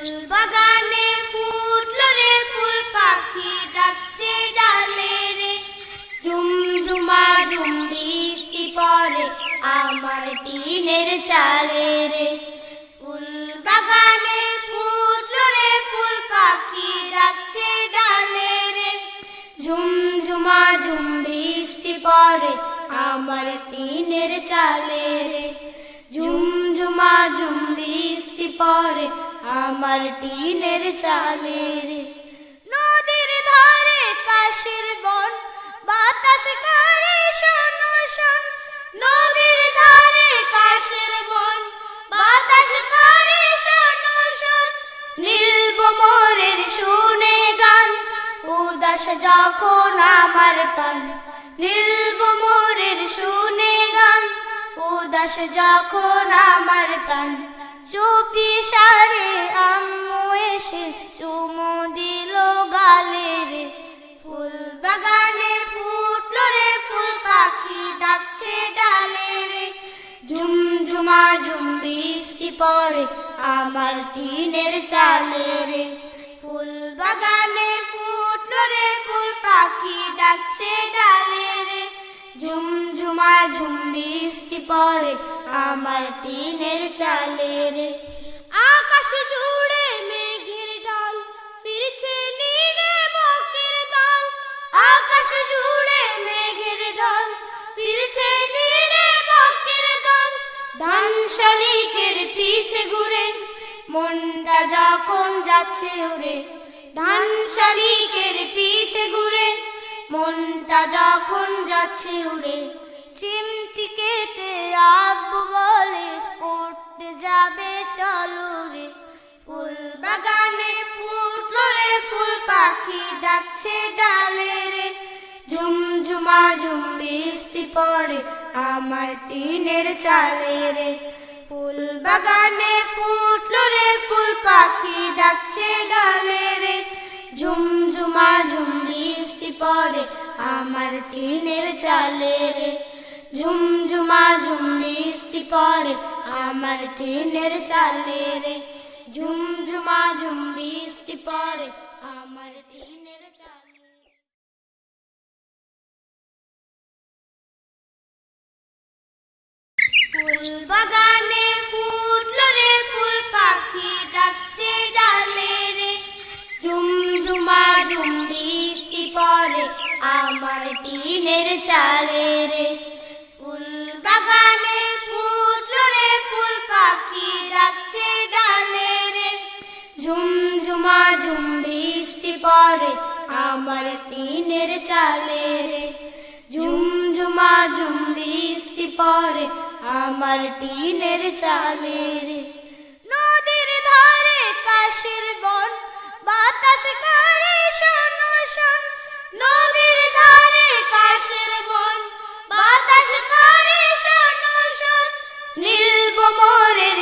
বাগানে ফুটলো রে ফুল, পাখি ডাকছে ডালে রে। ঝুমঝুমা ঝুম বৃষ্টি পড়ে আমার টিনের চালে রে। ফুল বাগানে ফুটলো রে ফুল, পাখি ডাকছে ডালে রে। ঝুমঝুমা ঝুম বৃষ্টি পড়ে আমার টিনের চালে রে। ঝুমঝুমা ঝুম বৃষ্টি পড়ে আমার টিনের চালে রে। নদীর ধারে কাশের বন, বাতাস করে শোন শোন। নদীর ধারে কাশের বন, বাতাস করে শোন শোন। নীল মোরের শুনে গান, উদাস যখন আমার প্রাণ। নীল মোরের শুনে গান, উদাস যখন আমার প্রাণ। চুপি সারে আম্মু এসে চুমু দিল গালে রে। ফুল বাগানে ফুটলো রে ফুল, পাখি ডাকছে ডালে রে। ঝুমঝুমা ঝুম বৃষ্টি পড়ে আমার টিনের চালে রে। ফুল বাগানে ফুটলো রে ফুল, পাখি ডাকছে ডালে রে। ঝুমঝুমা ঝুম বৃষ্টি পড়ে আমার টিনের চালে রে। আকাশ জুড়ে মেঘের ঢল, ফিরছে নীড়ে বকের দল। আকাশ জুড়ে মেঘের ঢল, ফিরছে নীড়ে বকের দল। ধান শালিকের পিছে ঘুরে মনটা যখন যাচ্ছে উড়ে। ধান শালিকের পিছে ঘুরে মনটা যখন যাচ্ছে উড়ে। চিমটি কেটে আব্বু বলে উঠতে যাবে চলো রে। ফুল বাগানে ফুটলো রে ফুল, পাখি ডাকছে ডালে রে। ঝুমঝুমা ঝুম বৃষ্টি পড়ে আমার টিনের চালে রে। ফুল বাগানে ফুটলো রে ফুল, পাখি ডাকছে ডালে রে। ঝুমঝুমা ঝুম বৃষ্টি পড়ে আমার টিনের চালে রে। ঝুমঝুমা ঝুম বৃষ্টি পড়ে আমার টিনের চালে রে। ঝুমঝুমা ঝুম বৃষ্টি পড়ে আমার টিনের চালে। ফুল বাগানে ফুটলো রে ফুল, পাখি ডাকছে ডালে রে। ঝুমঝুমা ঝুম বৃষ্টি পড়ে আমার টিনের চালে রে। ফুল বাগানে ফুটলো রে ফুল, পাখি ডাকছে ডালে রে। ঝুমঝুমা ঝুম বৃষ্টি পড়ে আমার টিনের চালে রে। ঝুমঝুমা ঝুম বৃষ্টি পড়ে আমার টিনের চালে রে। নদীর ধারে কাশের বন, বাতাস করে শোন শোন। নদীর ধারে কাশের বন, বাতাস করে শোন শোন। নীল মোরের